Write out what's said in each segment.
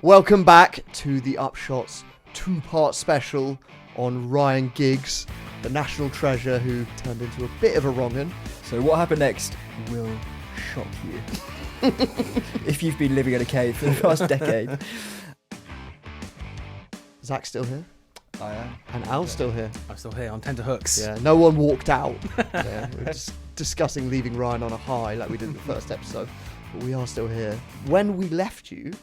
Welcome back to the Upshots two-part special on Ryan Giggs, the national treasure who turned into a bit of a wrong'un. So what happened next will shock you. If you've been living in a cave for the past decade. Zach's still here. I am. And Al's still here. I'm still here on tenterhooks. Yeah, no one walked out. Yeah, we were just discussing leaving Ryan on a high like we did in the first episode. But we are still here. When we left you,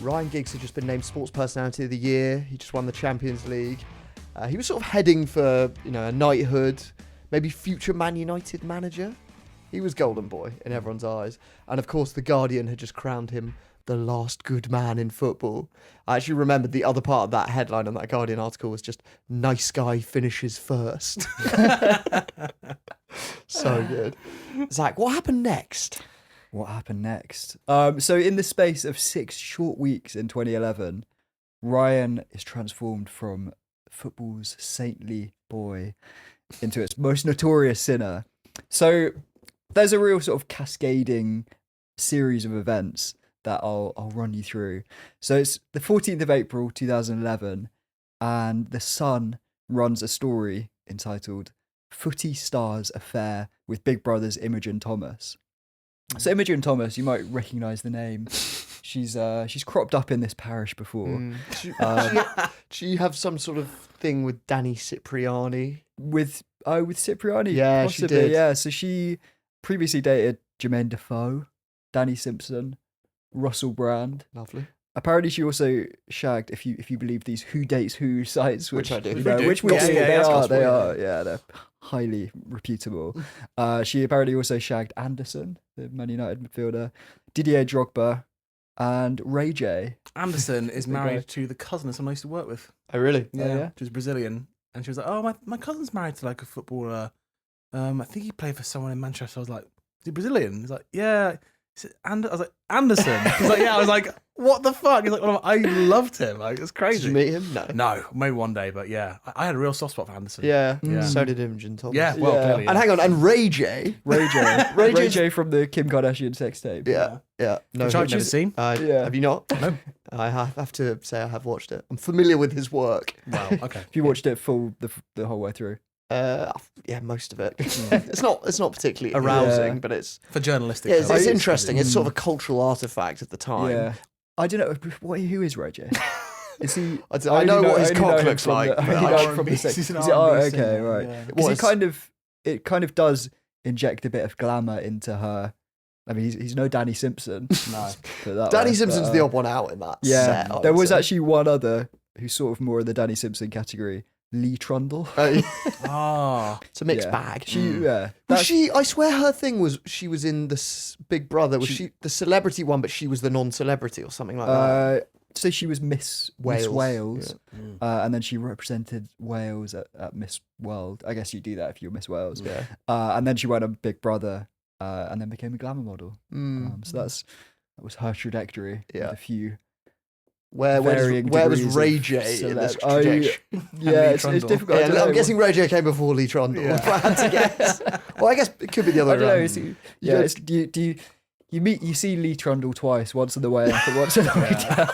Ryan Giggs had just been named Sports Personality of the Year. He just won the Champions League. He was sort of heading for, a knighthood, maybe future Man United manager. He was golden boy in everyone's eyes. And of course, The Guardian had just crowned him the last good man in football. I actually remembered the other part of that headline on that Guardian article was just, nice guy finishes first. So good. Zach, what happened next? What happened next? So in the space of 6 short weeks in 2011, Ryan is transformed from football's saintly boy into its most notorious sinner. So there's a real sort of cascading series of events that I'll run you through. So it's the 14th of April 2011, and The Sun runs a story entitled "Footy Stars Affair with Big Brother's Imogen Thomas." So Imogen Thomas, you might recognise the name. She's cropped up in this parish before. Do you have some sort of thing with Danny Cipriani? With Cipriani, Yeah, possibly, she did. Yeah, so she previously dated Jermaine Defoe, Danny Simpson, Russell Brand. Lovely. Apparently, she also shagged, if you believe these Who Dates Who sites, Which I do. Which we Yeah, do. yeah, They that's are. gospel, They yeah. are. Yeah, they're highly reputable. She apparently also shagged Anderson, the Man United midfielder, Didier Drogba, and Ray J. Anderson is The guy. married to the cousin of someone I used to work with. Oh, really? yeah? She's Brazilian. And she was like, oh, my cousin's married to like a footballer. I think he played for someone in Manchester. I was like, is he Brazilian? He's like, yeah. I was like, Anderson? He's like, yeah. I was like, what the fuck? He's like, well, I loved him. Like, it's crazy. Did you meet him? No. No, maybe one day, but yeah. I had a real soft spot for Anderson. Yeah. Yeah. So did Imogen Thomas. Yeah, well, Yeah. clearly. And hang on, and Ray J. Ray J. Ray Ray J's- J from the Kim Kardashian sex tape. Yeah. No, Which I've which never is- seen. Yeah. Have you not? No. I have to say I have watched it. I'm familiar with his work. Wow, okay. If you watched it full the whole way through. Yeah, most of it. It's not particularly arousing, Yeah. but it's For journalistic. it's purposes. interesting. It's sort of a cultural artifact at the time. Yeah. I don't know. Who is Ray J? Is he? I know what his only know cock him looks from like. the- I but only I know don't- him from the sex. He's an Is it- oh, R&B okay, singer, right. yeah. Because Was- it kind of does inject a bit of glamour into her. I mean, he's no Danny Simpson. No. put it that Danny way, Simpson's but, the odd one out in that Yeah, set. I there would was say. actually one other who's sort of more in the Danny Simpson category, Lee Trundle. Ah. It's a mixed Yeah. bag. Yeah. Was she? I swear her thing was she was in the Big Brother. Was she the celebrity one, but she was the non-celebrity or something like that? So she was Miss Wales. Wales, Mm. and then she represented Wales at Miss World. I guess you do that if you're Miss Wales. Yeah. And then she went on Big Brother, and then became a glamour model. Mm. So that was her trajectory. Yeah. With a few. Where varying was degrees Ray of J in this celeb- Oh, trajectory? Yeah, Lee it's Trundle. difficult. I Yeah, don't I'm know. guessing Ray J came before Lee Trundle. Yeah. If I had to guess. Well, I guess it could be the I other don't way know. around. Do you see Lee Trundle twice, once on the way up and once on the way down?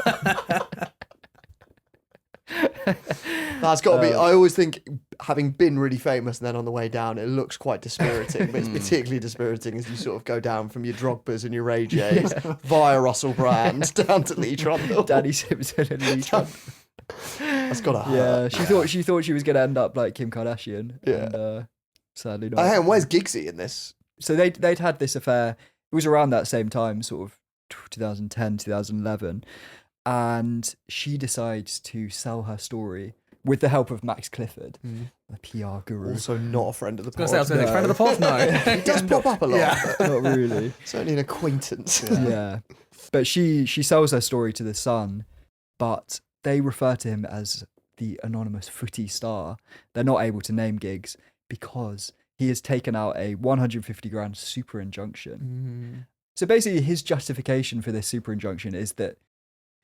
That's got to be. I always think, having been really famous and then on the way down, it looks quite dispiriting. But it's particularly dispiriting as you sort of go down from your Drogbas and your Ray J's via Russell Brand down to Lee Trundle. Danny Simpson and Lee Trundle. That's got to Yeah, hurt. she thought she was going to end up like Kim Kardashian. Yeah. And, sadly not. Hang on, where's Giggsy in this? So they'd had this affair. It was around that same time, sort of 2010, 2011, and she decides to sell her story with the help of Max Clifford, the PR guru. Also not a friend of the I was going to pod. say, I was friend of the pod? No. He does pop up a lot. Yeah. But Not really. certainly an acquaintance. Yeah. But she sells her story to The Sun, but they refer to him as the anonymous footy star. They're not able to name Giggs because he has taken out a 150 grand super injunction. So basically his justification for this super injunction is that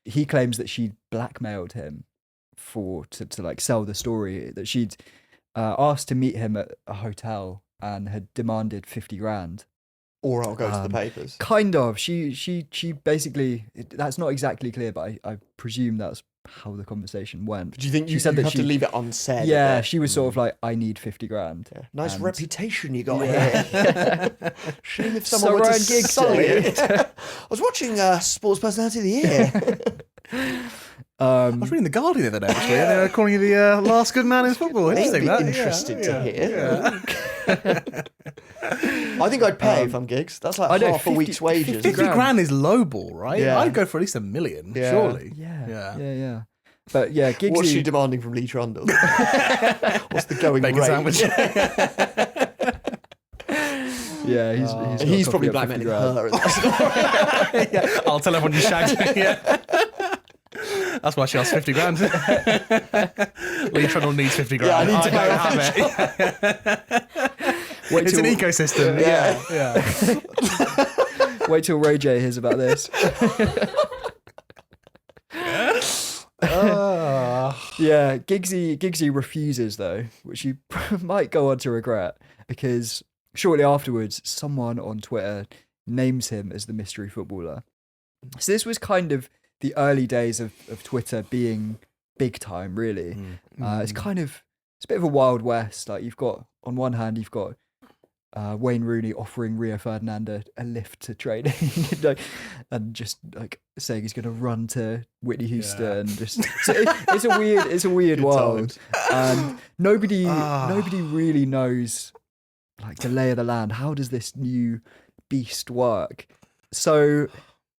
he claims that she blackmailed him to like sell the story, that she'd asked to meet him at a hotel and had demanded 50 grand. Or I'll go to the papers. Kind of. She basically, that's not exactly clear, but I presume that's how the conversation went. Do you think She you said that have to leave it unsaid? Yeah, a bit? she was sort of like, I need 50 grand. Yeah. Nice And- reputation you got here. Shame if someone So were to Ryan Giggs sully did it. I was watching Sports Personality of the Year. I was reading The Guardian the other day, actually, and they were calling you the last good man in football. They'd Interesting, be that. interested to hear. Yeah. I think I'd pay if I'm Giggs. That's like I know, half a 50 week's wages. 50 grand. grand is lowball, right? Yeah. I'd go for at least $1 million, Yeah. surely. Yeah. But yeah, Giggsy... What's she demanding from Lee Trundle? What's the going Bacon rate? sandwich. Yeah, he's got He's a probably copy at 50 blackmailing grand. her. In that Yeah, I'll tell everyone you shagged me. Yeah. That's why she asked 50 grand. Lee Trundle needs 50 grand. Yeah, I need to don't have it. Wait It's till, an ecosystem. Yeah. wait till Ray J hears about this. Yeah, Giggsy refuses though, which he might go on to regret, because shortly afterwards, someone on Twitter names him as the mystery footballer. So this was kind of the early days of Twitter being big time, really. It's a bit of a Wild West. Like, you've got, on one hand, you've got Wayne Rooney offering Rio Ferdinand a lift to training, and just like saying he's going to run to Whitney Houston. Just so it's a weird Good world, times. and nobody really knows like the lay of the land. How does this new beast work? So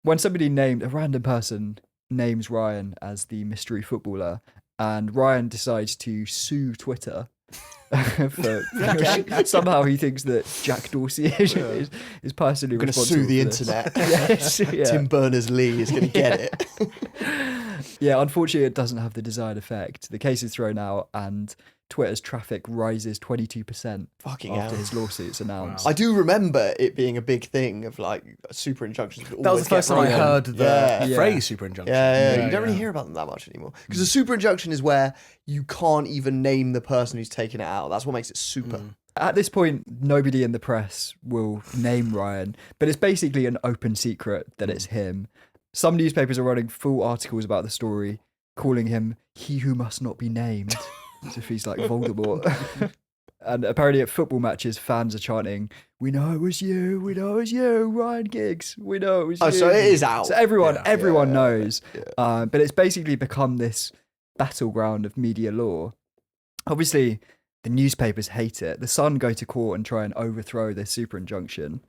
when a random person names Ryan as the mystery footballer, and Ryan decides to sue Twitter. Somehow he thinks that Jack Dorsey is personally going to responsible sue the for this. internet. Yes, yeah. Tim Berners-Lee is going to get it. Yeah, unfortunately it doesn't have the desired effect. The case is thrown out and Twitter's traffic rises 22% Fucking after hell. his lawsuit's announced. I do remember it being a big thing of like super injunctions. That was the first time I heard the Yeah. phrase super injunction. Yeah. You don't really hear about them that much anymore. Because a super injunction is where you can't even name the person who's taken it out. That's what makes it super. At this point, nobody in the press will name Ryan, but it's basically an open secret that it's him. Some newspapers are running full articles about the story, calling him "he who must not be named," as if he's like Voldemort. And apparently at football matches, fans are chanting, "We know it was you, we know it was you, Ryan Giggs, we know it was you." Oh, so it is out. So everyone Yeah. knows. But it's basically become this battleground of media law. Obviously, the newspapers hate it. The Sun go to court and try and overthrow this super injunction.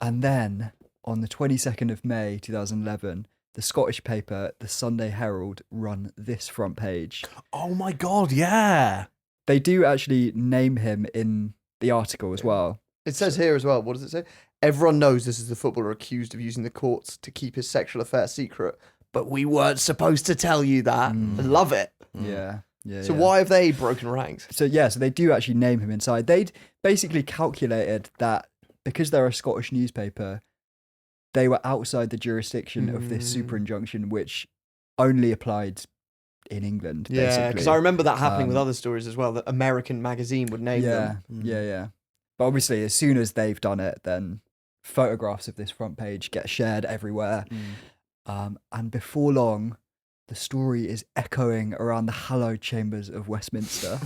And then, on the 22nd of May 2011, the Scottish paper, the Sunday Herald, run this front page. Oh my God, yeah. They do actually name him in the article as well. It says here as well, what does it say? Everyone knows this is the footballer accused of using the courts to keep his sexual affair secret, but we weren't supposed to tell you that. I love it. Yeah. So why have they broken ranks? So they do actually name him inside. They'd basically calculated that because they're a Scottish newspaper, they were outside the jurisdiction of this super injunction, which only applied in England. Yeah, basically. because I remember that happening with other stories as well, that American magazine would name them. Yeah. But obviously, as soon as they've done it, then photographs of this front page get shared everywhere. And before long, the story is echoing around the hallowed chambers of Westminster.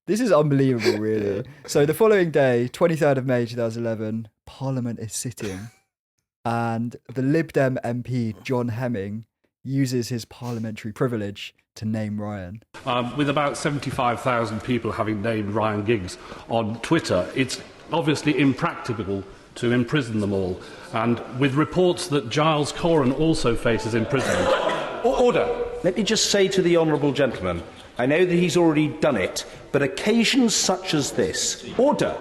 This is unbelievable, really. So the following day, 23rd of May 2011, Parliament is sitting, and the Lib Dem MP John Hemming uses his parliamentary privilege to name Ryan. With about 75,000 people having named Ryan Giggs on Twitter, it's obviously impracticable to imprison them all. And with reports that Giles Coran also faces imprisonment. Order. Let me just say to the honourable gentleman, I know that he's already done it, but occasions such as this, order,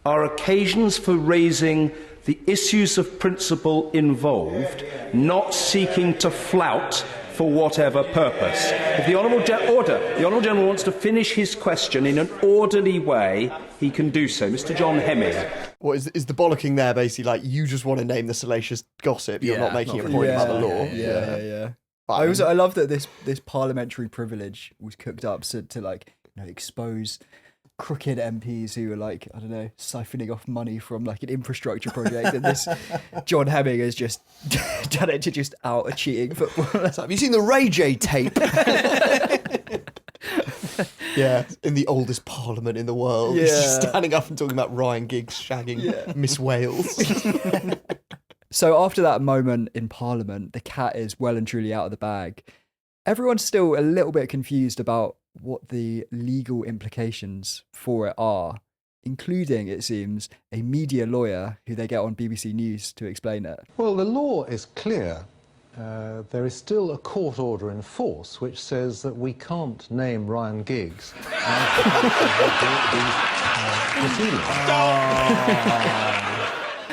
are occasions for raising the issues of principle involved, not seeking to flout for whatever purpose. If the honourable gentleman wants to finish his question in an orderly way, he can do so. Mr. John Hemming. What is the bollocking there basically like you just want to name the salacious gossip, you're not making a point about the law? Yeah. But I love that this parliamentary privilege was cooked up to like expose crooked MPs who were like, I don't know, siphoning off money from like an infrastructure project, and this John Hemming has just done it to just out a cheating footballer. So have you seen the Ray J tape? Yeah, in the oldest parliament in the world. He's just Yeah. standing up and talking about Ryan Giggs shagging Miss Wales. So after that moment in Parliament, the cat is well and truly out of the bag. Everyone's still a little bit confused about what the legal implications for it are, including, it seems, a media lawyer who they get on BBC News to explain it. Well, the law is clear. There is still a court order in force which says that we can't name Ryan Giggs as the proceedings.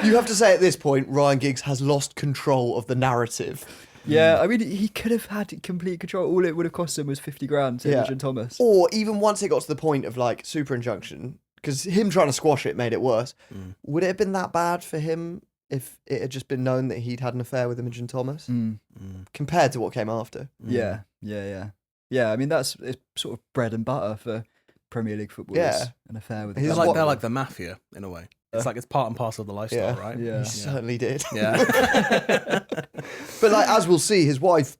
You have to say at this point, Ryan Giggs has lost control of the narrative. Yeah, I mean, he could have had complete control. All it would have cost him was 50 grand to Imogen Thomas. Or even once it got to the point of like super injunction, because him trying to squash it made it worse. Would it have been that bad for him if it had just been known that he'd had an affair with Imogen Thomas compared to what came after? Yeah. I mean, it's sort of bread and butter for Premier League footballers. Yeah. An affair with His a They're what- like the mafia in a way. It's like it's part and parcel of the lifestyle, Yeah. right? Yeah. He certainly did. Yeah. But like as we'll see, his wife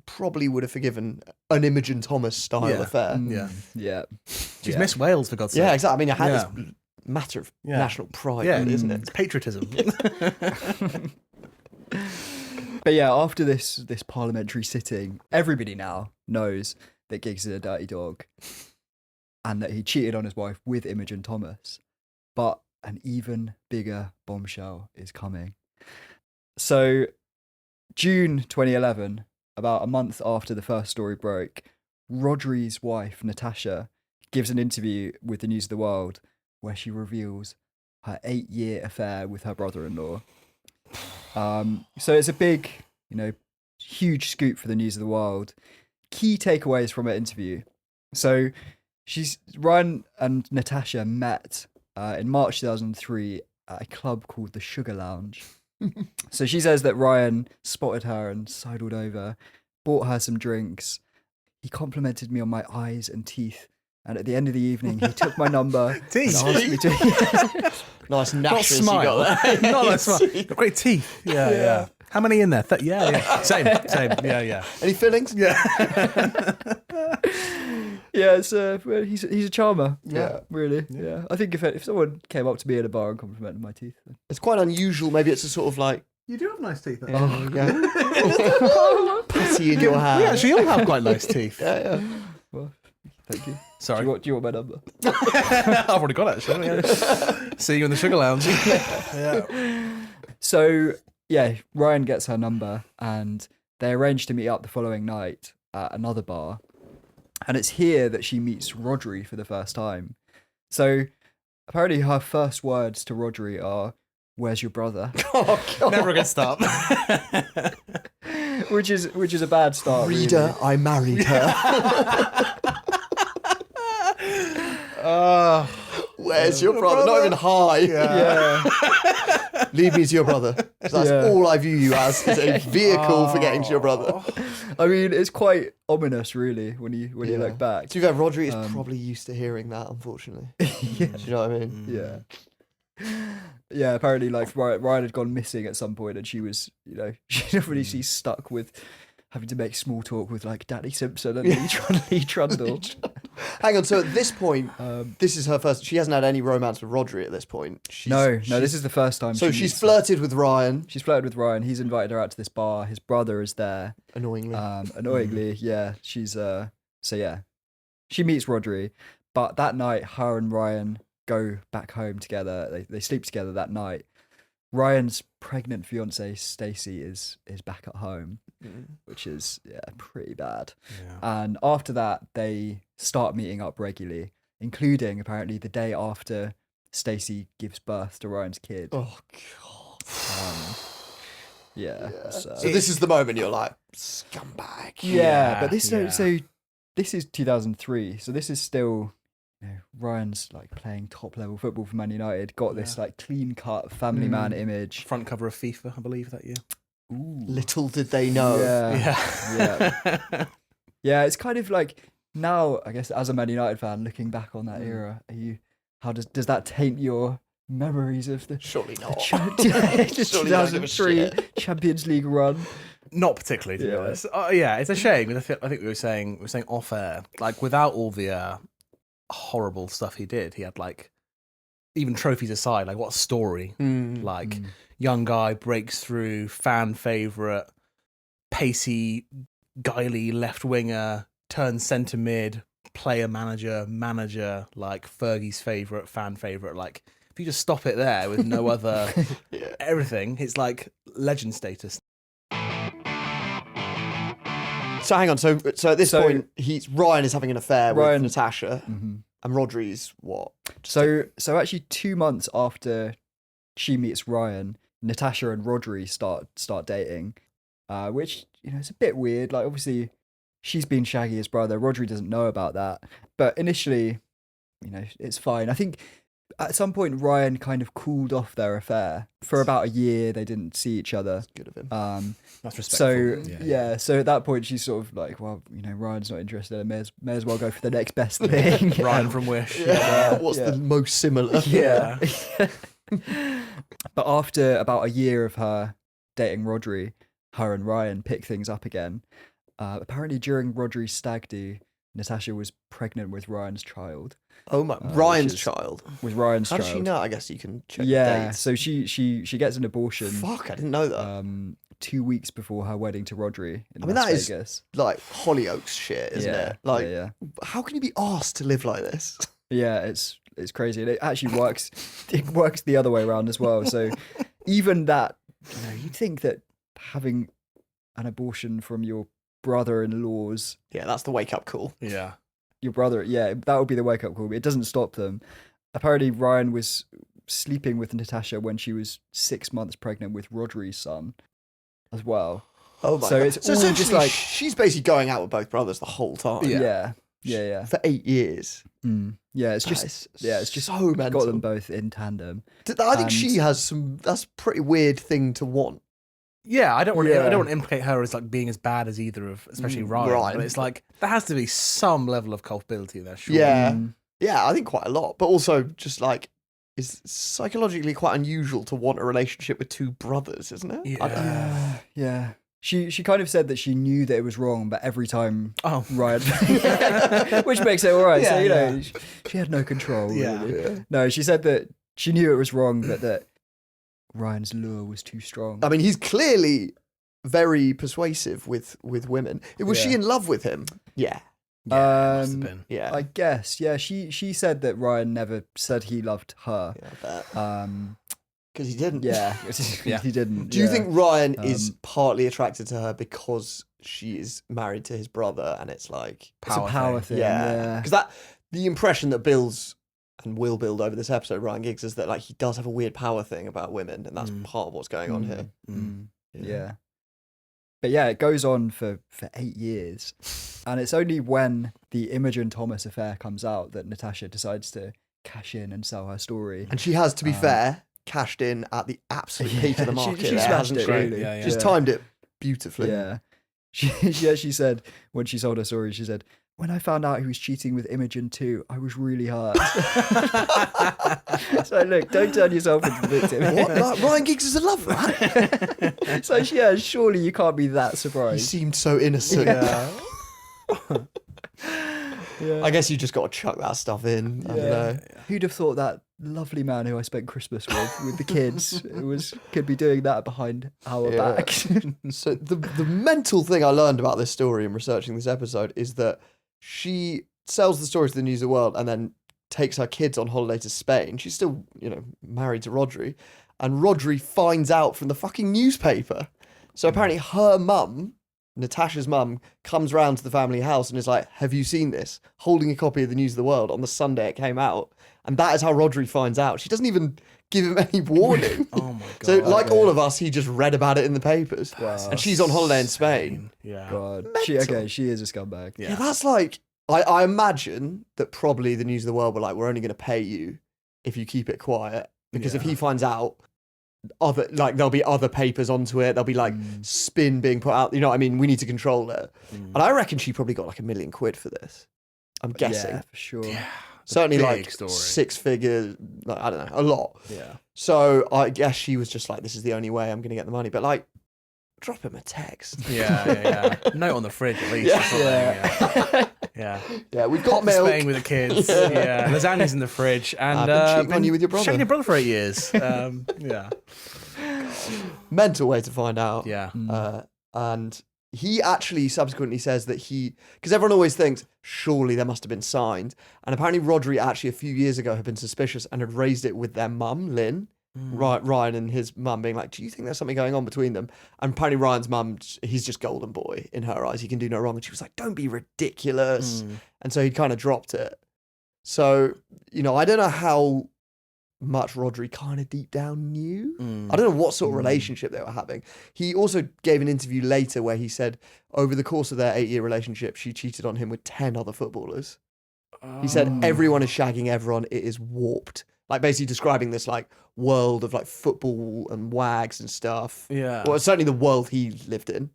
probably would have forgiven an Imogen Thomas style Yeah. affair. Yeah. She's Yeah. Miss Wales, for God's sake. Yeah, exactly. I mean, Yeah. it's a matter of Yeah. national pride, Yeah, really, isn't it? It's patriotism. But yeah, after this parliamentary sitting, everybody now knows that Giggs is a dirty dog and that he cheated on his wife with Imogen Thomas. But an even bigger bombshell is coming. So, June 2011, about a month after the first story broke, Rodri's wife, Natasha, gives an interview with the News of the World where she reveals her 8-year affair with her brother-in-law. So it's a big, huge scoop for the News of the World. Key takeaways from her interview. So Ryan and Natasha met in March 2003 at a club called the Sugar Lounge. So she says that Ryan spotted her and sidled over, bought her some drinks. He complimented me on my eyes and teeth. And at the end of the evening, he took my number Teeth? and asked me to... Nice Not gnashes you smile. got there. Not like smile. Got great teeth. Yeah. How many in there? Yeah. Same. Yeah. Any fillings? Yeah. Yeah, it's he's a charmer. Yeah. Really. Yeah. I think if someone came up to me in a bar and complimented my teeth, then... It's quite unusual. Maybe it's a sort of like, You do have nice teeth. putty in your hand. We actually all have quite nice teeth. Yeah. Well, thank you. Sorry. Do you want my number? I've already got it, actually. Yeah. See you in the Sugar Lounge. Yeah. So yeah, Ryan gets her number and they arrange to meet up the following night at another bar. And it's here that she meets Rodri for the first time. So apparently her first words to Rodri are, "Where's your brother?" Oh, God. Never a good start. which is a bad start. Reader, I married her. Where's your brother? Not even hi. Really. Yeah. Lead me to your brother. 'Cause that's Yeah. all I view you as, is a vehicle for getting to your brother. I mean, it's quite ominous, really, when you look back. To be fair, Rodri is probably used to hearing that, unfortunately. Do you know what I mean? Yeah. Yeah, apparently, like, Ryan had gone missing at some point and she was, she's stuck with having to make small talk with, like, Danny Simpson and Lee Trundle. Hang on, so at this point, this is her first... She hasn't had any romance with Rodri at this point. No, this is the first time. So she she's meets- flirted with Ryan. She's flirted with Ryan. He's invited her out to this bar. His brother is there. Annoyingly. Annoyingly, yeah. She's so yeah, she meets Rodri, but that night, her and Ryan go back home together. They sleep together that night. Ryan's pregnant fiancée Stacey is back at home, which is pretty bad. Yeah. And after that, they start meeting up regularly, including apparently the day after Stacey gives birth to Ryan's kid. Oh, God. Yeah. So this is the moment you're like, scumbag. Yeah, but this yeah. so this is 2003, so this is still Ryan's like playing top level football for Man United, got this like clean cut family man image. Front cover of FIFA, I believe, that year. Ooh. Little did they know. Yeah. Yeah. It's kind of like now, I guess, as a Man United fan, looking back on that era, how does that taint your memories of the Surely not. the Surely don't give a 2003 shit. Champions League run? Not particularly, to be honest. Yeah, it's a shame. I think we were saying off air, like without all the horrible stuff he did, he had like, even trophies aside, like what a story. Like young guy breaks through, fan favourite, pacey, guily left winger, turns centre mid, player manager, like Fergie's favourite, fan favourite. Like if you just stop it there with no other everything, it's like legend status. So hang on. So at this point, Ryan is having an affair with Natasha, Mhm. and Rodri's what? So actually 2 months after she meets Ryan, Natasha and Rodri start dating, which, you know, it's a bit weird. Like, obviously she's been shagging his brother. Rodri doesn't know about that, but initially, you know, it's fine. I think at some point Ryan kind of cooled off their affair for about a year. They didn't see each other. Good of him. That's respectful. So so at that point she's sort of like, well, you know, Ryan's not interested. I may as well go for the next best thing. Ryan from Wish. What's the most similar? Yeah. But after about a year of her dating Rodri, her and Ryan pick things up again. Apparently during Rodri's stag do, Natasha was pregnant with Ryan's child. Oh my, Ryan's child. With Ryan's How child. does she know? I guess you can check Yeah, dates. so she gets an abortion. Fuck, I didn't know that. 2 weeks before her wedding to Rodri in I mean, Las that is Vegas. like Hollyoaks shit, isn't it? Like, yeah. how can you be asked to live like this? Yeah, it's crazy. And it actually works. It works the other way around as well. So even that, you know, you'd think that having an abortion from your brother-in-law's, Yeah, that's the wake up call. Yeah. your brother, yeah, that would be the wake-up call. But it doesn't stop them. Apparently, Ryan was sleeping with Natasha when she was 6 months pregnant with Rodri's son as well. Oh my So god! it's So all just essentially, like- she's basically going out with both brothers the whole time. Yeah. For 8 years. Yeah, it's That just is it's just so mental. got them both in tandem. I think And- she has some. That's a pretty weird thing to want. Yeah, I don't want Yeah. to implicate her as like being as bad as either of, especially Ryan. Ryan. But it's like there has to be some level of culpability there. Surely. Yeah, yeah, I think quite a lot. But also, just like, it's psychologically quite unusual to want a relationship with two brothers, isn't it? I don't know. Yeah. She kind of said that she knew that it was wrong, but every time Ryan, which makes it all right. So, you know, she had no control. Yeah. Really. No, she said that she knew it was wrong, but that Ryan's lure was too strong. I mean, he's clearly very persuasive with women. Was she in love with him? Yeah. Must have been. Yeah. I guess. Yeah, she said that Ryan never said he loved her. Yeah, I bet. Because he didn't. Yeah, he didn't. Do you think Ryan is partly attracted to her because she is married to his brother and it's like it's a power thing? Yeah. Because the impression that builds and will build over this episode, Ryan Giggs, is that like he does have a weird power thing about women, and that's part of what's going on here. Yeah. But yeah, it goes on for 8 years. And it's only when the Imogen Thomas affair comes out that Natasha decides to cash in and sell her story. And she has, to be fair, cashed in at the absolute peak of the market. She there, smashed hasn't it, she? really. Yeah, yeah. She's timed it beautifully. Yeah. She said, when she sold her story, she said, when I found out he was cheating with Imogen too, I was really hurt. So look, don't turn yourself into the victim. What? Like, Ryan Giggs is a love that. So yeah, surely you can't be that He surprised. seemed so innocent. Yeah. I guess you just got to chuck that stuff in. I don't know. Who'd have thought that lovely man who I spent Christmas with the kids, could be doing that behind our backs? So the mental thing I learned about this story in researching this episode is that she sells the story to the News of the World and then takes her kids on holiday to Spain. She's still, married to Rodri, and Rodri finds out from the fucking newspaper. So apparently her mum, Natasha's mum, comes round to the family house and is like, have you seen this? Holding a copy of the News of the World on the Sunday it came out. And that is how Rodri finds out. She doesn't even give him any warning. Oh my god. So like all of us, he just read about it in the papers. Wow. And she's on holiday in Spain. Yeah. God, Mental. she is a scumbag. Yeah, that's like, I imagine that probably the News of the World were like, we're only going to pay you if you keep it quiet. Because if he finds out, there'll be other papers onto it. There'll be like spin being put out. You know what I mean? We need to control it. And I reckon she probably got like £1 million for this. I'm guessing. Yeah, for sure. Yeah. Certainly big like story. 6 figures, like, I don't know, a lot. Yeah. So I guess she was just like, this is the only way I'm going to get the money. But like, drop him a text. Yeah. Note on the fridge at least. Yeah. Yeah. Yeah, we've got Pop to milk. Spain with the kids. Yeah. Lasagna's in the fridge. And I've been cheating on you with your brother. Shagging your brother for 8 years. Yeah. Mental way to find out. Yeah. And he actually subsequently says that because everyone always thinks, surely there must have been signed. And apparently Rodri actually a few years ago had been suspicious and had raised it with their mum, Lynn. Ryan and his mum being like, do you think there's something going on between them? And apparently Ryan's mum, he's just golden boy in her eyes. He can do no wrong. And she was like, don't be ridiculous. And so he kind of dropped it. So, I don't know how much Rodri kind of deep down knew. I don't know what sort of relationship they were having. He also gave an interview later where he said over the course of their 8-year relationship, she cheated on him with 10 other footballers. He said, everyone is shagging everyone. It is warped. Like basically describing this like world of like football and wags and stuff. Yeah. Well, certainly the world he lived in.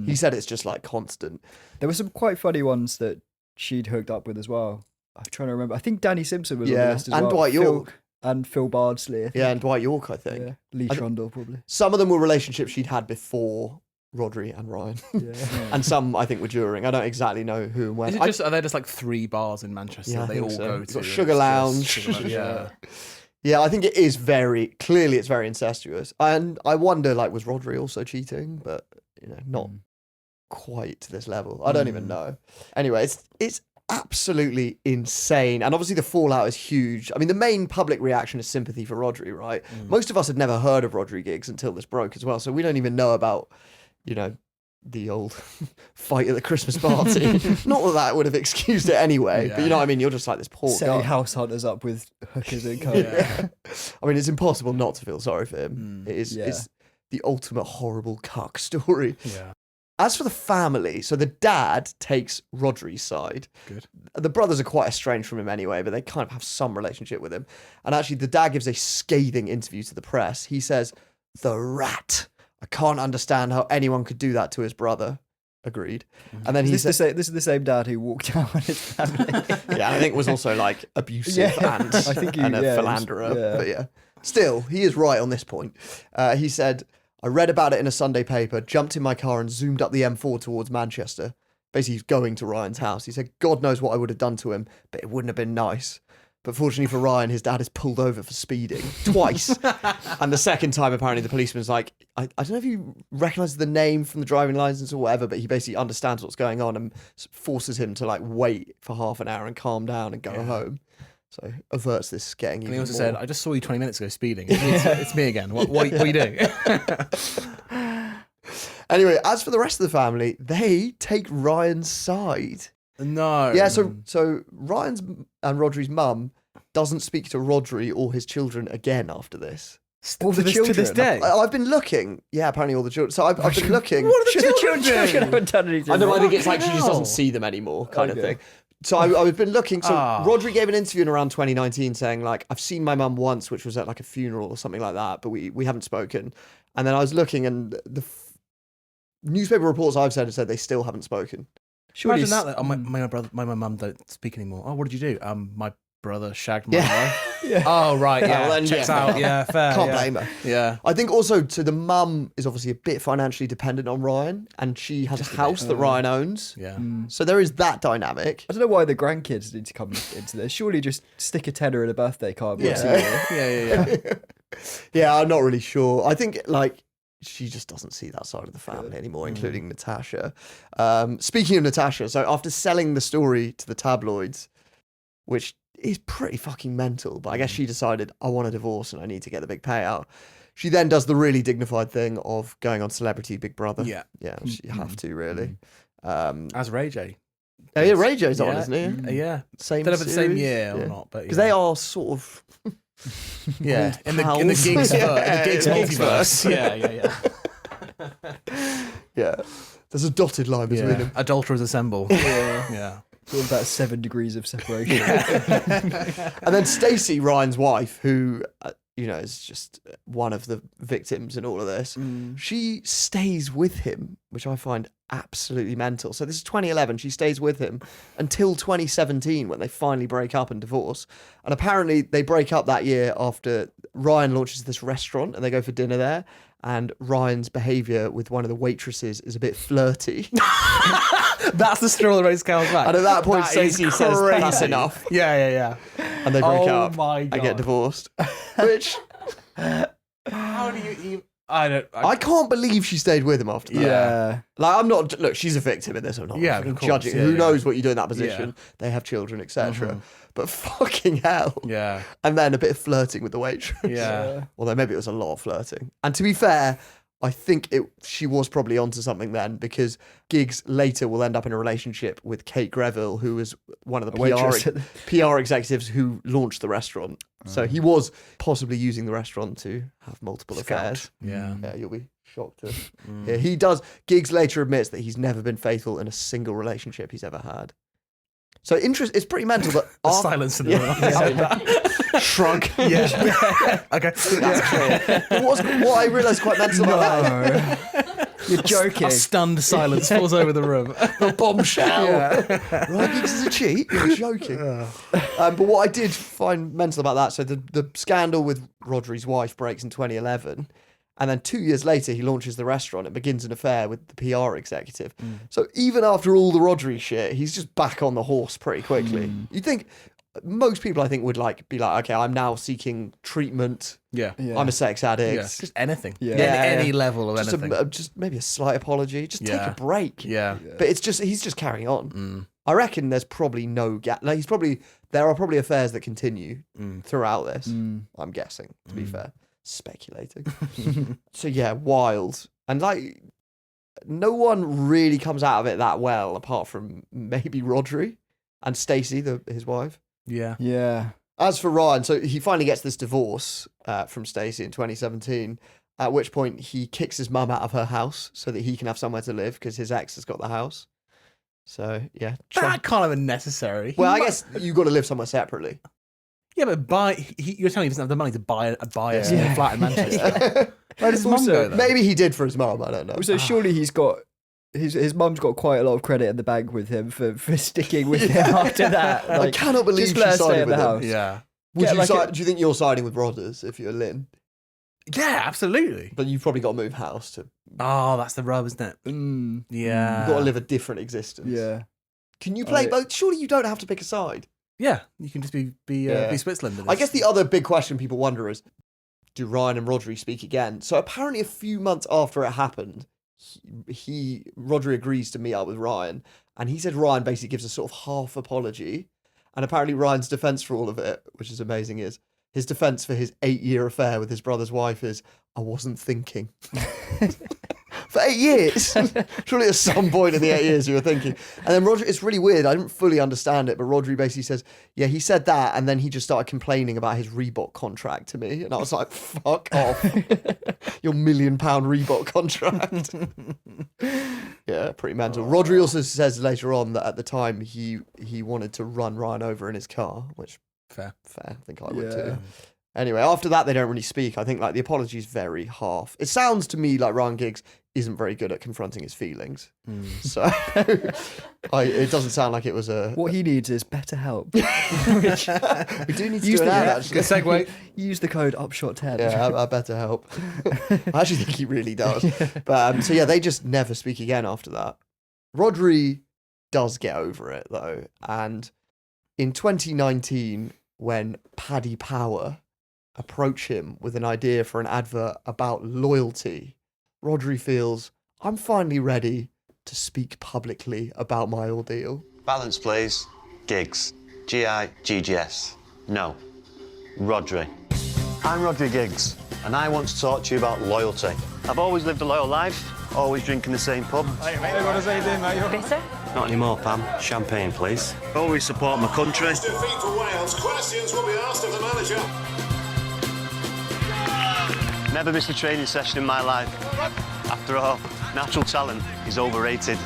He said it's just like constant. There were some quite funny ones that she'd hooked up with as well. I'm trying to remember. I think Danny Simpson was on the list as well. And Dwight York. And Phil Bardsley. I think. Yeah, and Dwight York, I think. Yeah. Lee Trundle, probably. Some of them were relationships she'd had before Rodri and Ryan. And some, I think, were during. I don't exactly know who and when. Are there just like 3 bars in Manchester Yeah, I they think all so. go You've to? got Sugar Lounge. Yeah. Yeah, I think it is clearly it's very incestuous. And I wonder, like, was Rodri also cheating? But, not quite to this level. I don't even know. Anyway, it's absolutely insane. And obviously the fallout is huge. I mean, the main public reaction is sympathy for Rodri, right? Most of us had never heard of Rodri Giggs until this broke as well. So we don't even know about, the old fight at the Christmas party. Not that would have excused it anyway, but you know what I mean? You're just like this poor Setting guy. house hunters up with hookers and co. I mean, it's impossible not to feel sorry for him. It is it's the ultimate horrible cuck story. Yeah. As for the family, so the dad takes Rodri's side. Good. The brothers are quite estranged from him anyway, but they kind of have some relationship with him. And actually, the dad gives a scathing interview to the press. He says, "The rat. I can't understand how anyone could do that to his brother." Agreed. And then This is the same dad who walked out on his family. yeah, I think was also like abusive and I think a philanderer. But yeah, still, he is right on this point. He said, I read about it in a Sunday paper, jumped in my car and zoomed up the M4 towards Manchester. Basically, he's going to Ryan's house. He said, God knows what I would have done to him, but it wouldn't have been nice. But fortunately for Ryan, his dad is pulled over for speeding twice. And the second time, apparently, the policeman's like, I don't know if he recognises the name from the driving licence or whatever, but he basically understands what's going on and forces him to like wait for half an hour and calm down and go home. So averts this getting even And he also more. said, I just saw you 20 minutes ago speeding. It's me again. What are you doing? Anyway, as for the rest of the family, they take Ryan's side. No. Yeah, so Ryan's and Rodri's mum doesn't speak to Rodri or his children again after this. All the children. To this day. I've been looking. Yeah, apparently all the children. So I've been looking. What are the children haven't done anything I know. I wrong. think it's like she just doesn't see them anymore, kind of Okay. thing. So I've been looking. So Rodri gave an interview in around 2019 saying like, I've seen my mum once, which was at like a funeral or something like that, but we haven't spoken. And then I was looking, and the newspaper reports I've said they still haven't spoken. Surely Imagine that. Oh, my brother, my mum don't speak anymore. Oh, what did you do? My brother shagged my wife. Yeah. Oh, right. Yeah. Well, then, Checks yeah. out. Yeah, fair. Can't yeah. blame her. Yeah. I think also, so the mum is obviously a bit financially dependent on Ryan, and she has a house that Ryan owns. Yeah. So there is that dynamic. I don't know why the grandkids need to come into this. Surely just stick a tenner in a birthday card. once a Yeah. year. Yeah. Yeah, I'm not really sure. I think like she just doesn't see that side of the family anymore, including Natasha. Speaking of Natasha, so after selling the story to the tabloids, which is pretty fucking mental, but I guess she decided, I want a divorce and I need to get the big payout. She then does the really dignified thing of going on Celebrity Big Brother. Yeah. Yeah, you have to, really. As Ray J. Yeah, Ray J's on, Yeah. isn't he? Yeah. Same Don't know if it's the same series? year or not, but Because they are sort of... yeah, in the pals. gigs, Yeah, in the gigs in the multiverse. Yeah. Yeah. There's a dotted line between them. Adulterers assemble. Yeah. It's all about 7 degrees of separation. And then Stacey, Ryan's wife, who you know, is just one of the victims in all of this. She stays with him, which I find absolutely mental. So this is 2011. She stays with him until 2017 when they finally break up and divorce. And apparently they break up that year after Ryan launches this restaurant and they go for dinner there. And Ryan's behaviour with one of the waitresses is a bit flirty. That's the straw that raised Cal's back. And at that point, That is Stacey says, crazy. that's enough. Yeah. And they break Oh up my and God. get divorced. Which, How do you even... I can't believe she stayed with him after that. Yeah. Like, I'm not, look, she's a victim in this. I'm not Yeah, fucking of course. judging. Yeah, Who yeah. knows what you do in that position? They have children, etc. But fucking hell. Yeah. And then a bit of flirting with the waitress. Yeah. Although maybe it was a lot of flirting. And to be fair, I think she was probably onto something then, because Giggs later will end up in a relationship with Kate Greville, who was one of the waitress. PR executives who launched the restaurant. So he was possibly using the restaurant to have multiple affairs. Yeah. Yeah, you'll be shocked to hear. He does. Giggs later admits that he's never been faithful in a single relationship he's ever had. So it's pretty mental. But The silence in the room. shrug. Yeah. Okay. But what I realised quite mental about that, You're joking. A stunned silence falls over the room. the bombshell. Ryan Giggs is a cheat. You're joking. But what I did find mental about that, so the scandal with Rodri's wife breaks in 2011. And then 2 years later, he launches the restaurant and begins an affair with the PR executive. So even after all the Rodri shit, he's just back on the horse pretty quickly. You think most people, I think, would be like, okay, I'm now seeking treatment. Yeah. I'm a sex addict. Yeah. Just anything. Yeah. Any level of anything. Just maybe a slight apology. Just take Yeah. a break. Yeah. But he's just carrying on. I reckon there's probably no gap. Like there are probably affairs that continue throughout this. I'm guessing, to be fair. Speculating. So yeah, wild. And like, no one really comes out of it that well, apart from maybe Rodri and Stacey, his wife. Yeah. Yeah. As for Ryan, so he finally gets this divorce from Stacey in 2017, at which point he kicks his mum out of her house so that he can have somewhere to live because his ex has got the house. So yeah. That kind of unnecessary. Well, I guess you've got to live somewhere separately. Yeah, but you're telling me he doesn't have the money to buy a small flat in Manchester. Where does his mum Also, go then? Maybe he did for his mum, I don't know. So surely he's got his mum's got quite a lot of credit in the bank with him for sticking with him after that. I cannot believe just she let her sided stay in with the him. house. Yeah. Would Get you like do you think you're siding with Rodders if you're Lynn? Yeah, absolutely. But you've probably got to move house to. Oh, that's the rub, isn't it? Yeah. You've got to live a different existence. Yeah. Can you play both? Surely you don't have to pick a side. Yeah, you can just be Switzerland. in I this. guess the other big question people wonder is, do Ryan and Rodri speak again? So apparently a few months after it happened, Rodri agrees to meet up with Ryan, and he said Ryan basically gives a sort of half apology, and apparently Ryan's defense for all of it, which is amazing, is his defense for his 8-year affair with his brother's wife is, I wasn't thinking. For 8 years. Surely at some point in the 8 years you were thinking. And then Rodri, it's really weird. I didn't fully understand it, but Rodri basically says, yeah, he said that, and then he just started complaining about his Reebok contract to me. And I was like, fuck off. Your £1 million Reebok contract. Yeah, pretty mental. Rodri also says later on that at the time he wanted to run Ryan over in his car, which fair. I think I would too. Anyway, after that, they don't really speak. I think like the apology is very half. It sounds to me like Ryan Giggs isn't very good at confronting his feelings. So it doesn't sound like it was a... What he needs is better help. We do need to do an ad, actually. Good segue. Use the code UPSHOT10. Yeah, I better help. I actually think he really does. But so yeah, they just never speak again after that. Rodri does get over it though. And in 2019, when Paddy Power approach him with an idea for an advert about loyalty, Rodri feels, I'm finally ready to speak publicly about my ordeal. Balance, please. Giggs. G-I-G-G-S. No. Rodri. I'm Rodri Giggs, and I want to talk to you about loyalty. I've always lived a loyal life, always drinking the same pub. Bitter? Not anymore, Pam. Champagne, please. Always support my country. Defeat for Wales. Questions will be asked of the manager. Never missed a training session in my life. After all, natural talent is overrated.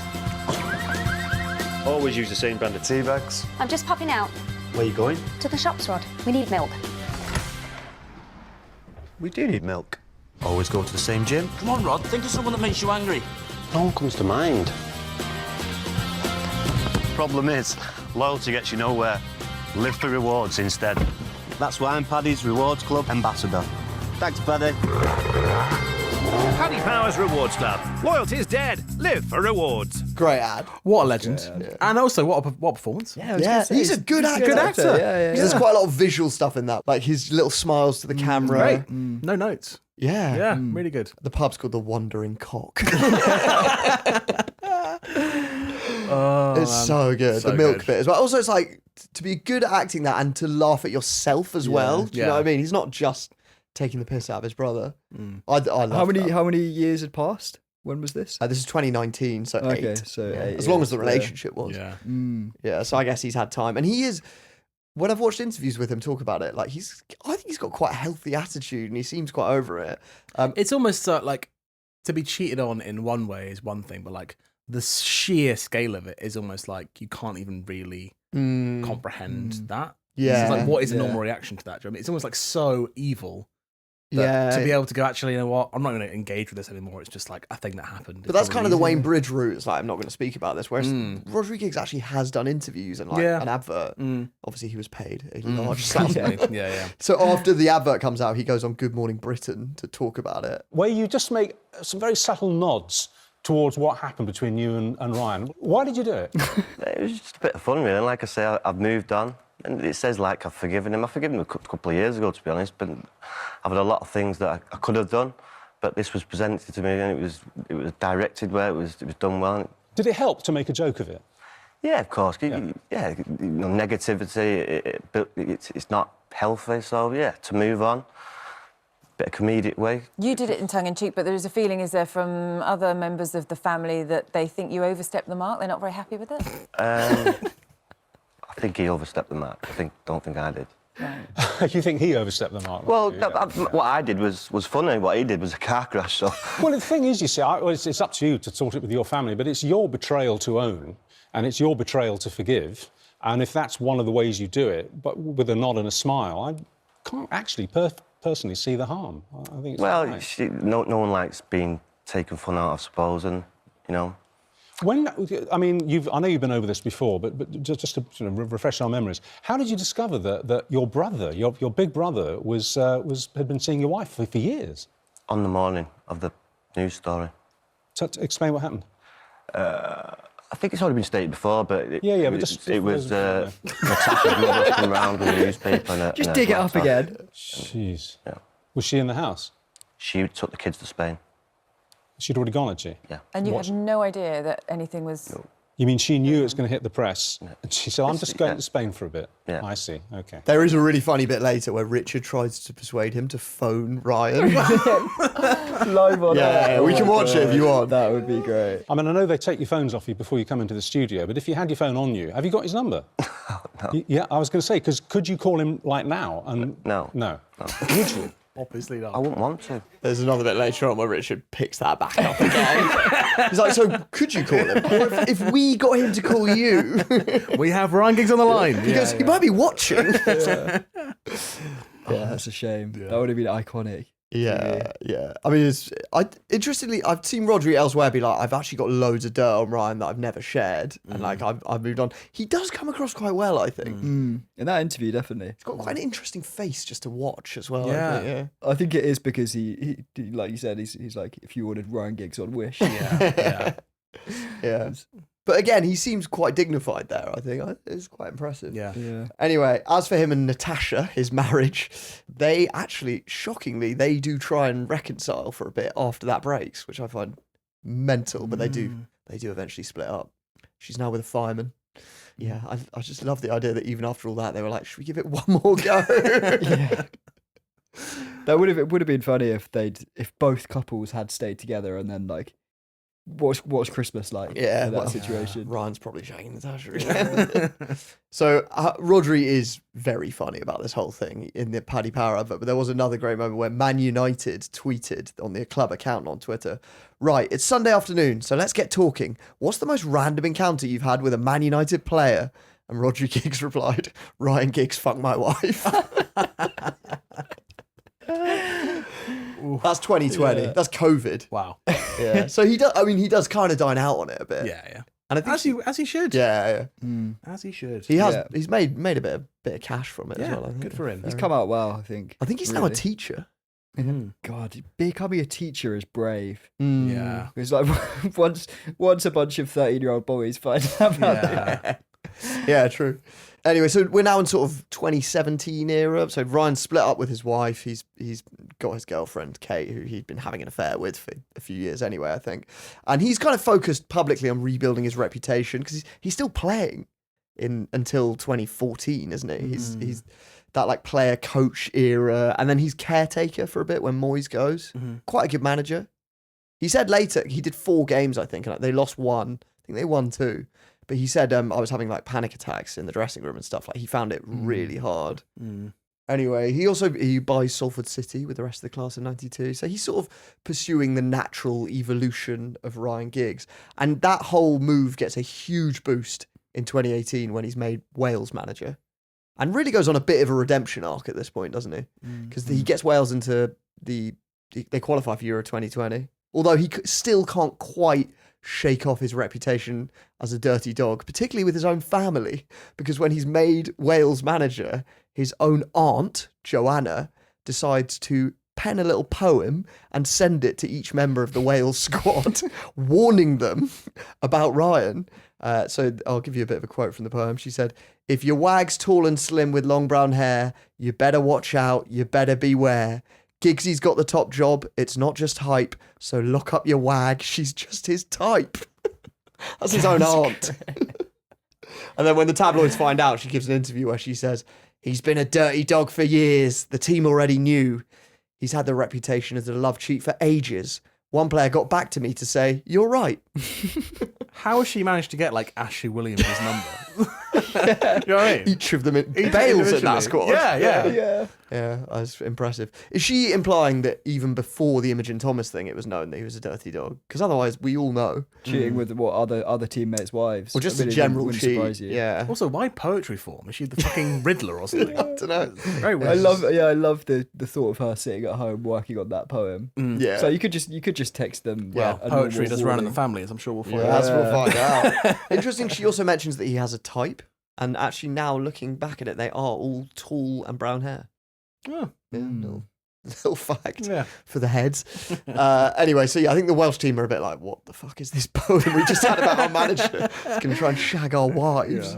Always use the same brand of tea bags. I'm just popping out. Where are you going? To the shops, Rod. We need milk. We do need milk. Always go to the same gym. Come on, Rod, think of someone that makes you angry. No one comes to mind. Problem is, loyalty gets you nowhere. Live for rewards instead. That's why I'm Paddy's Rewards Club ambassador. Thanks, Paddy. Paddy Power's Rewards Club. Loyalty's dead. Live for rewards. Great ad. What a legend. And also, what a performance. Yeah, he's a good actor. Good actor. Yeah. There's quite a lot of visual stuff in that, like his little smiles to the camera. Great. No notes. Yeah. Yeah, really good. The pub's called the Wandering Cock. It's so good. So the milk good. bit as well. Also, it's like to be good at acting that and to laugh at yourself as well. Do you know what I mean? He's not just taking the piss out of his brother. I love that. How many years had passed? When was this? This is 2019, so Okay, 8. so Yeah. 8 As long as years, the relationship was. Yeah. Yeah, so I guess he's had time. And he is, when I've watched interviews with him talk about it, like I think he's got quite a healthy attitude and he seems quite over it. It's almost like to be cheated on in one way is one thing, but like the sheer scale of it is almost like you can't even really comprehend that. Yeah. It's like, what is a Yeah. normal reaction to that? Do you know what I mean? It's almost like so evil. Yeah. To be able to go, actually, you know what? I'm not going to engage with this anymore. It's just like a thing that happened. But that's kind of the Wayne Bridge route. It's like, I'm not going to speak about this. Whereas Rodri Giggs actually has done interviews and like an advert. Obviously, he was paid a large sum. Yeah. So after the advert comes out, he goes on Good Morning Britain to talk about it. Where you just make some very subtle nods towards what happened between you and Ryan. Why did you do it? It was just a bit of fun, really. Like I say, I've moved on. And it says, like, I've forgiven him. I forgiven him a couple of years ago, to be honest, but I've had a lot of things that I could have done, but this was presented to me and it was directed well, it was done well. Did it help to make a joke of it? Yeah, of course. Negativity, it's not healthy, so, yeah, to move on. Bit of comedic way. You did it in tongue-in-cheek, but there is a feeling, is there, from other members of the family that they think you overstepped the mark? They're not very happy with it? I think he overstepped the mark. Don't think I did. Right. You think he overstepped the mark? Well, what I did was funny. What he did was a car crash, so... Well, the thing is, you see, it's up to you to sort it with your family, but it's your betrayal to own, and it's your betrayal to forgive, and if that's one of the ways you do it, but with a nod and a smile, I can't actually personally see the harm. I think it's right. No one likes being taken fun out, I suppose, and, you know... I know you've been over this before, but just to refresh our memories, how did you discover that your brother, your big brother, had been seeing your wife for years? On the morning of the news story. So, explain what happened. I think it's already been stated before, but it was Natasha Giggs come round with a newspaper. And just dig it up again. Jeez. Yeah. Was she in the house? She took the kids to Spain. She'd already gone, had she? Yeah. And you had no idea that anything was... No. You mean she knew it was going to hit the press, and she said, I'm just going to Spain for a bit? Yeah. I see, OK. There is a really funny bit later where Richard tries to persuade him to phone Ryan. Live on air. Yeah, we can watch it if you want. That would be great. I mean, I know they take your phones off you before you come into the studio, but if you had your phone on you, have you got his number? No. Yeah, I was going to say, because could you call him, like, now? And No. No. Would you? Obviously not. I wouldn't want to. There's another bit later on where Richard picks that back up again. He's like, so could you call him? Or if we got him to call you? We have Ryan Giggs on the line. He goes, he might be watching. Yeah, that's a shame. That would have been iconic. Yeah. I mean, interestingly, I've seen Rodri elsewhere be like, I've actually got loads of dirt on Ryan that I've never shared, and like I've moved on. He does come across quite well, I think. In that interview, definitely. He's got quite an interesting face just to watch as well. Yeah. I I think it is because he like you said, he's like, if you ordered Ryan Giggs on Wish. Yeah. Yeah. But again, he seems quite dignified there, I think. It's quite impressive. Yeah. Anyway, as for him and Natasha, his marriage, they actually, shockingly, they do try and reconcile for a bit after that breaks, which I find mental, but they do eventually split up. She's now with a fireman. Yeah, I just love the idea that even after all that, they were like, should we give it one more go? Yeah. That would have been funny if both couples had stayed together and then like what's Christmas like in that situation. Ryan's probably shagging Natasha. So Rodri is very funny about this whole thing in the Paddy Power advert, but there was another great moment where Man United tweeted on their club account on Twitter, right, it's Sunday afternoon, so let's get talking. What's the most random encounter you've had with a Man United player? And Rodri Giggs replied, Ryan Giggs fucked my wife. That's 2020. Yeah. That's COVID. Wow. Yeah. So he does. I mean, he does kind of dine out on it a bit. Yeah. And I think As he should. Yeah. As he should. He has. Yeah. He's made a bit of cash from it as Yeah, well. I think. good for him. He's come out well, I think. I think he's now a teacher. God, becoming a teacher is brave. Yeah. It's like once a bunch of 13-year-old boys find out about Yeah. Yeah, true. Anyway, so we're now in sort of 2017 era. So Ryan split up with his wife. He's got his girlfriend Kate, who he'd been having an affair with for a few years anyway, I think. And he's kind of focused publicly on rebuilding his reputation because he's still playing until 2014, isn't he? He's that like player coach era, and then he's caretaker for a bit when Moyes goes. Quite a good manager. He said later he did 4 games, I think, and they lost 1. I think they won 2. But he said, I was having like panic attacks in the dressing room and stuff. Like he found it really hard. Anyway, he buys Salford City with the rest of the class in '92. So he's sort of pursuing the natural evolution of Ryan Giggs. And that whole move gets a huge boost in 2018 when he's made Wales manager. And really goes on a bit of a redemption arc at this point, doesn't he? Because he gets Wales into they qualify for Euro 2020. Although he still can't quite shake off his reputation as a dirty dog, particularly with his own family, because when he's made Wales manager, his own aunt, Joanna, decides to pen a little poem and send it to each member of the Wales squad, warning them about Ryan. So I'll give you a bit of a quote from the poem. She said, "If your wag's tall and slim with long brown hair, you better watch out, you better beware. Giggsy's got the top job, it's not just hype, so lock up your wag, she's just his type." That's his own aunt. And then when the tabloids find out, she gives an interview where she says, "He's been a dirty dog for years, the team already knew. He's had the reputation as a love cheat for ages. One player got back to me to say, 'You're right.'" How has she managed to get like Ashley Williams' number? You know what I mean? Each of them Bale's in that squad. Yeah. That's impressive. Is she implying that even before the Imogen Thomas thing, it was known that he was a dirty dog? Because otherwise, we all know. Cheating with what other teammates' wives. Or just I a mean, it general wouldn't cheat. surprise you. Yeah. Also, why poetry form? Is she the fucking Riddler or something? I don't know. Very weird. I love the thought of her sitting at home working on that poem. Yeah. So you could just text them. Well, a poetry normal does run in the warning. family, as I'm sure we'll find Yeah, out. that's what we'll find out. Interesting, she also mentions that he has a type. And actually now looking back at it, they are all tall and brown hair. Oh. Yeah, little fact Yeah. for the heads. Anyway, so yeah, I think the Welsh team are a bit like, what the fuck is this poem we just had about our manager? It's going to try and shag our wives.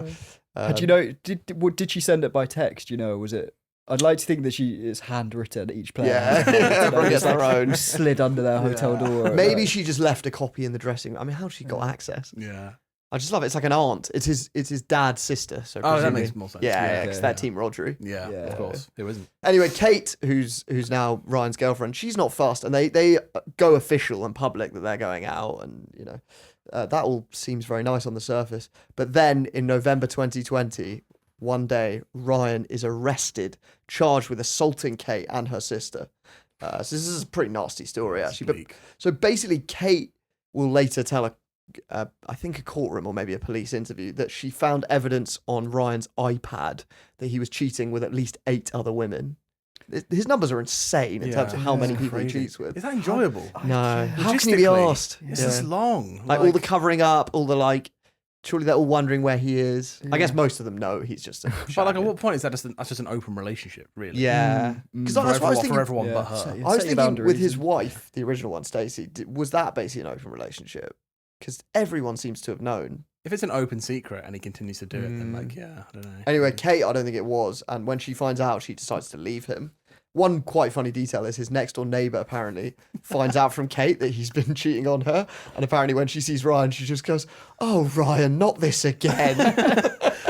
Do you know? Did she send it by text? Do you know? Or was it? I'd like to think that it's handwritten. Each player, everyone gets their own. Slid under their hotel door. Maybe she just left a copy in the dressing room. I mean, how's she got access? Yeah. I just love it. It's like an aunt. It's his dad's sister. So Oh, that presumably- makes more sense. Yeah, because they're Team Rodri. Yeah, of course. Who isn't? Anyway, Kate, who's now Ryan's girlfriend, she's not fussed, and they go official and public that they're going out, and you know that all seems very nice on the surface. But then in November 2020, one day Ryan is arrested, charged with assaulting Kate and her sister. So this is a pretty nasty story, actually. But so basically, Kate will later tell I think a courtroom or maybe a police interview that she found evidence on Ryan's iPad that he was cheating with at least 8 other women. His numbers are insane in terms of how many people he cheats with. Is that enjoyable? No. How can you be asked? This is long. Like all the covering up, all the like. Surely they're all wondering where he is. I guess most of them know he's just. But like, at what point is that just an open relationship, really? Yeah, because that's what I was thinking. For everyone but her. I was thinking with his wife, the original one, Stacey. Was that basically an open relationship? Because everyone seems to have known. If it's an open secret and he continues to do it, then like, yeah, I don't know. Anyway, Kate, I don't think it was. And when she finds out, she decides to leave him. One quite funny detail is his next door neighbour apparently finds out from Kate that he's been cheating on her. And apparently when she sees Ryan, she just goes, "Oh, Ryan, not this again."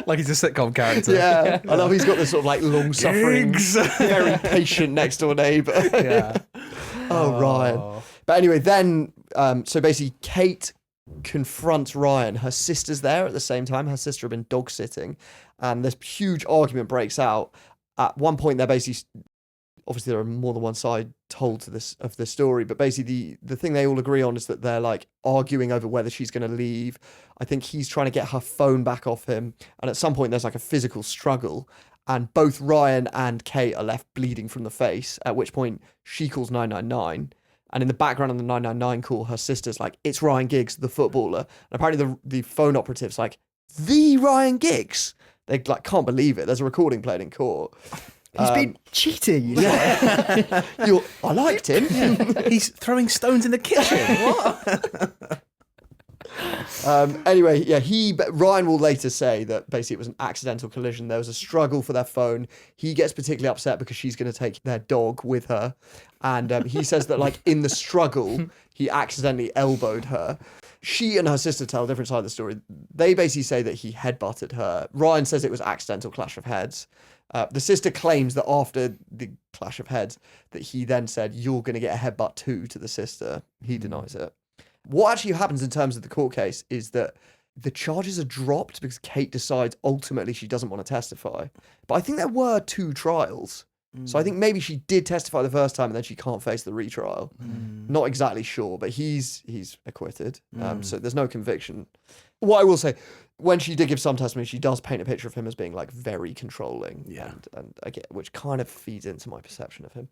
Like he's a sitcom character. Yeah. I love he's got this sort of like long-suffering, very patient next door neighbour. Yeah. Oh, Ryan. But anyway, then, so basically Kate confronts Ryan. Her sister's there at the same time. Her sister had been dog sitting, and this huge argument breaks out. At one point, they're basically, obviously, there are more than one side told to this story, but basically, the thing they all agree on is that they're like arguing over whether she's going to leave. I think he's trying to get her phone back off him, and at some point, there's like a physical struggle, and both Ryan and Kate are left bleeding from the face, at which point she calls 999. And in the background on the 999 call, her sister's like, it's Ryan Giggs, the footballer. And apparently the phone operative's like, the Ryan Giggs? They like can't believe it. There's a recording played in court. He's been cheating. Yeah. I liked him. Yeah. He's throwing stones in the kitchen. What? Anyway, Ryan will later say that basically it was an accidental collision. There was a struggle for their phone. He gets particularly upset because she's going to take their dog with her. And he says that like in the struggle, he accidentally elbowed her. She and her sister tell a different side of the story. They basically say that he headbutted her. Ryan says it was accidental clash of heads. The sister claims that after the clash of heads, that he then said, you're going to get a headbutt too to the sister. He denies it. What actually happens in terms of the court case is that the charges are dropped because Kate decides ultimately she doesn't want to testify. But I think there were 2 trials. So I think maybe she did testify the first time and then she can't face the retrial. Not exactly sure, but he's acquitted. So there's no conviction. What I will say, when she did give some testimony, she does paint a picture of him as being like very controlling. Yeah. And again, which kind of feeds into my perception of him.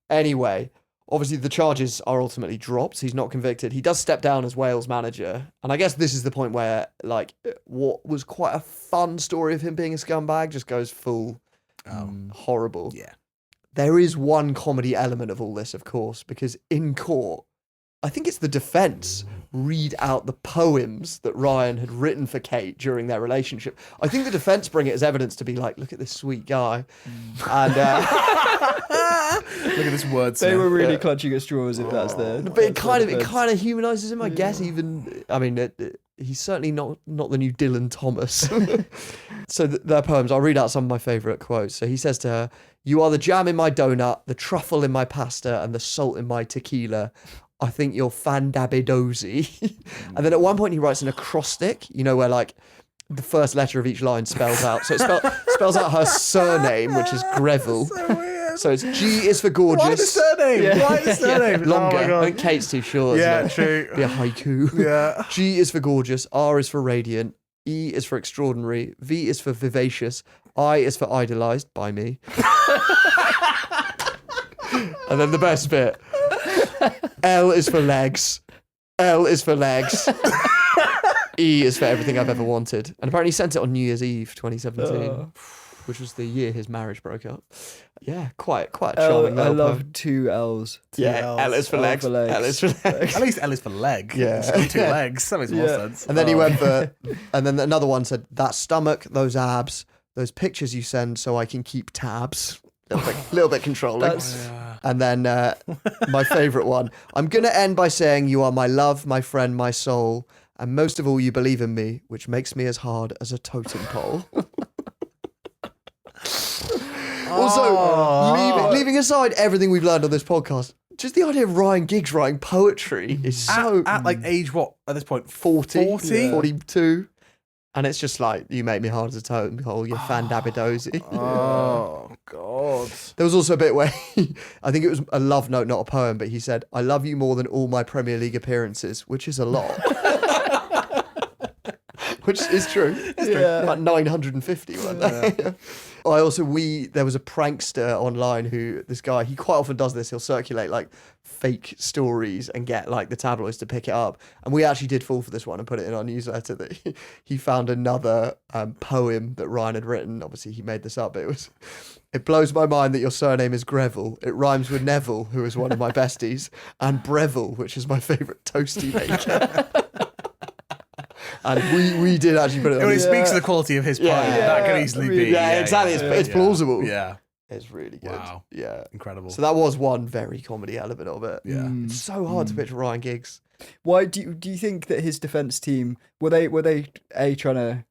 Anyway, obviously the charges are ultimately dropped. He's not convicted. He does step down as Wales manager. And I guess this is the point where like what was quite a fun story of him being a scumbag just goes full horrible. Yeah. There is one comedy element of all this, of course, because in court, I think it's the defense read out the poems that Ryan had written for Kate during their relationship. I think the defense bring it as evidence to be like, look at this sweet guy. And look at this word. They were really clutching at straws if that's the... But it kind of humanizes him, I guess. Even, I mean, he's certainly not the new Dylan Thomas. So their poems, I'll read out some of my favourite quotes. So he says to her, you are the jam in my donut, the truffle in my pasta, and the salt in my tequila. I think you're fandabidozy. And then at one point he writes an acrostic, you know, where like the first letter of each line spells out. So it spells out her surname, which is Greville. So weird. So it's G is for gorgeous. Why the surname? Yeah. Why the surname? Longer. Oh my God. I think Kate's too short. Yeah, isn't it? true. Be a haiku. Yeah. G is for gorgeous. R is for radiant. E is for extraordinary. V is for vivacious. I is for idolized by me. And then the best bit. L is for legs. L is for legs. E is for everything I've ever wanted. And apparently he sent it on New Year's Eve 2017, which was the year his marriage broke up. Yeah, quite a charming. I love 2 L's. L is for legs. L is for legs. At least L is for leg. Yeah. It's got 2 legs. That makes more sense. And then he went for, and then another one said, that stomach, those abs, those pictures you send so I can keep tabs. Little bit controlling. And then my favourite one. I'm going to end by saying you are my love, my friend, my soul. And most of all, you believe in me, which makes me as hard as a totem pole. Also, leaving aside everything we've learned on this podcast, just the idea of Ryan Giggs writing poetry is so... At like age what, at this point? 40? 42. And it's just like, you make me hard as a totem pole, you fandabidozy. Oh, God. There was also a bit where I think it was a love note, not a poem, but he said, I love you more than all my Premier League appearances, which is a lot. Which is true. It's true. About 950, weren't they? Yeah. There was a prankster online who, this guy, he quite often does this. He'll circulate like fake stories and get like the tabloids to pick it up. And we actually did fall for this one and put it in our newsletter that he found another poem that Ryan had written. Obviously he made this up, but it blows my mind that your surname is Greville. It rhymes with Neville, who is one of my besties, and Breville, which is my favourite toasty maker. And we did actually put it on. It speaks to the quality of his poem. That could easily be. Yeah, exactly. It's plausible. Yeah. It's really good. Wow. Yeah. Incredible. So that was one very comedy element of it. Yeah. It's so hard to picture Ryan Giggs. Why do you think that his defense team were they trying to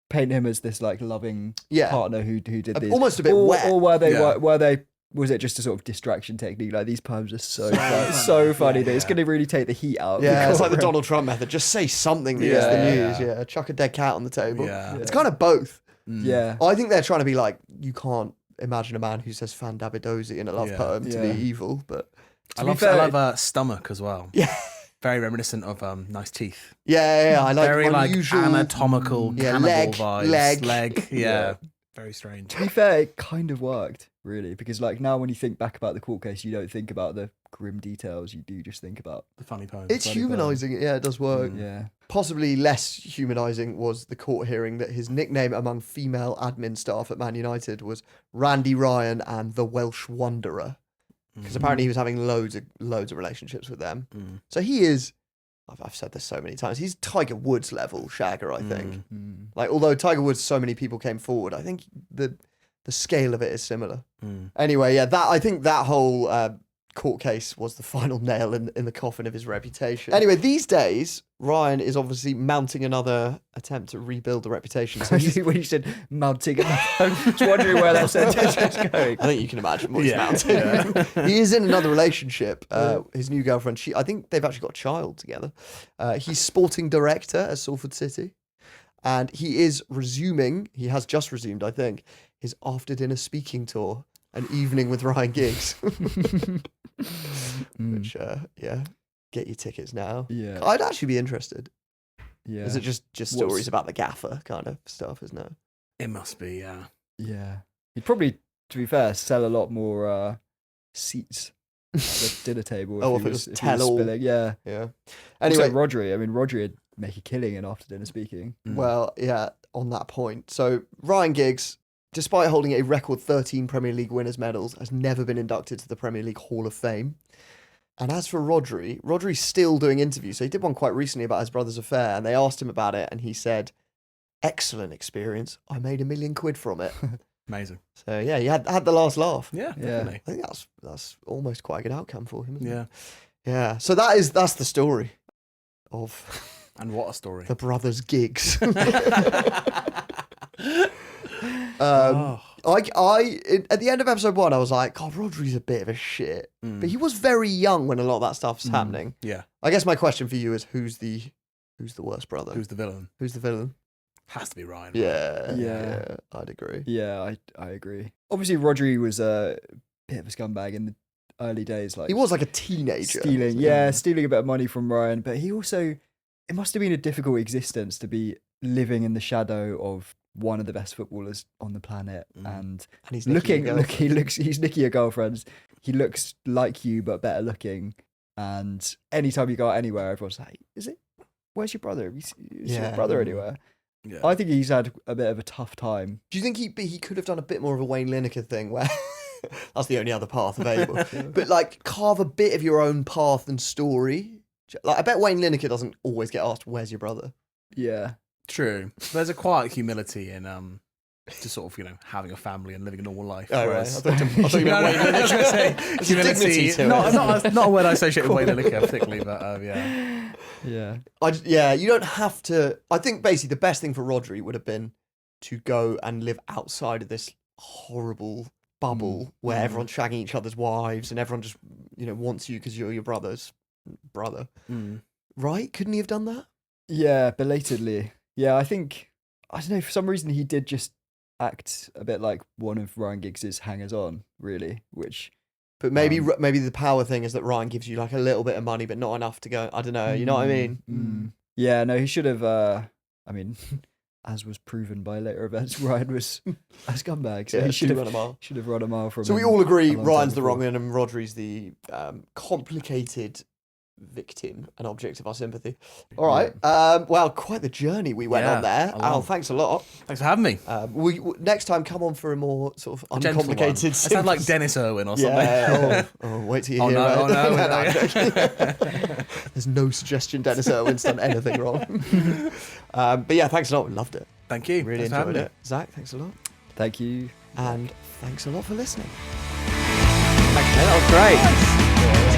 paint him as this like loving partner who did these almost a bit wet, or were they was it just a sort of distraction technique? Like these poems are so funny that it's going to really take the heat out. Yeah, it's like the Donald Trump method. Just say something that gets the news. Yeah, chuck a dead cat on the table. Yeah. It's kind of both. Yeah, I think they're trying to be like, you can't imagine a man who says fandabidozy in a love poem to be evil. But I love stomach as well. Yeah. Very reminiscent of nice teeth. Yeah, I like very unusual, like anatomical cannibal leg, vibes. Leg. Yeah. Very strange. To be fair, it kind of worked, really, because like now when you think back about the court case, you don't think about the grim details. You do just think about The funny poem. It's humanising. Yeah, it does work. Yeah. Possibly less humanising was the court hearing that his nickname among female admin staff at Man United was Randy Ryan and the Welsh Wanderer, because apparently he was having loads of relationships with them. So he is. I've said this so many times. He's Tiger Woods level shagger, I think. Like, although Tiger Woods, so many people came forward, I think the scale of it is similar. Anyway, yeah, I think that whole court case was the final nail in the coffin of his reputation. Anyway, these days, Ryan is obviously mounting another attempt to rebuild the reputation. So when you said mounting, I'm just wondering where that sentence is going. I think you can imagine what he's mounting. He is in another relationship. His new girlfriend, I think they've actually got a child together. He's sporting director at Salford City. And he has just resumed, I think, his after-dinner speaking tour, An Evening with Ryan Giggs. Which, get your tickets now. Yeah. I'd actually be interested. Yeah. Is it just stories about the gaffer kind of stuff, isn't it? It must be, yeah. Yeah. He'd probably, to be fair, sell a lot more seats at the dinner table. If it was tell-all. Yeah. Yeah. Anyway, Anyway, Rodri. I mean, Rodri would make a killing in after-dinner speaking. well, yeah, on that point. So, Ryan Giggs, despite holding a record 13 Premier League winners' medals, has never been inducted to the Premier League Hall of Fame. And as for Rodri's still doing interviews. So he did one quite recently about his brother's affair, and they asked him about it, and he said, "Excellent experience. I made £1 million from it." Amazing. So yeah, he had the last laugh. Yeah, definitely. I think that's almost quite a good outcome for him, isn't Yeah. it? Yeah. So that's the story of And what a story. the brothers Giggs. At the end of episode 1, I was like, God, Rodri's a bit of a shit. But he was very young when a lot of that stuff's happening. Yeah. I guess my question for you is, who's the worst brother? Who's the villain? Who's the villain? Has to be Ryan. Yeah, I'd agree. Yeah, I agree. Obviously, Rodri was a bit of a scumbag in the early days. Like He was like a teenager. stealing a bit of money from Ryan. But he also, it must have been a difficult existence to be living in the shadow of one of the best footballers on the planet, and he's he's Nicky, your girlfriend. He looks like you but better looking, and anytime you go out anywhere, everyone's like, where's your brother? Is your brother anywhere? Yeah. I think he's had a bit of a tough time. Do you think he could have done a bit more of a Wayne Lineker thing where that's the only other path available, but like carve a bit of your own path and story? Like, I bet Wayne Lineker doesn't always get asked, "Where's your brother?" Yeah. True. There's a quiet humility in just sort of, having a family and living a normal life. Oh, whereas, right. I thought you meant Wayne Lineker. I was going to say There's a dignity humility. to it. Not a word I associate with Wayne Lineker particularly, but yeah. Yeah. You don't have to. I think basically the best thing for Rodri would have been to go and live outside of this horrible bubble where everyone's shagging each other's wives and everyone just wants you because you're your brother's brother. Right? Couldn't he have done that? Yeah, belatedly. Yeah, I think, I don't know, for some reason he did just act a bit like one of Ryan Giggs's hangers-on, really, which... But maybe the power thing is that Ryan gives you like a little bit of money, but not enough to go, I don't know, you know what I mean? Yeah, no, he should have, as was proven by later events, Ryan was a scumbag, so he should have run a mile from So him we all agree a long Ryan's time the wrong before. one and Rodri's the complicated victim, an object of our sympathy. All right. Well, quite the journey we went on there. Al, thanks a lot. Thanks for having me. We next time come on for a more sort of Gentle uncomplicated. one. I sound like Dennis Irwin or something. Yeah. Wait till you hear it. No. There's no suggestion Dennis Irwin's done anything wrong. But yeah, thanks a lot. We loved it. Thank you. Really Thanks for enjoyed having it. Zach, thanks a lot. Thank you. And thanks a lot for listening. Thanks, man. That was great.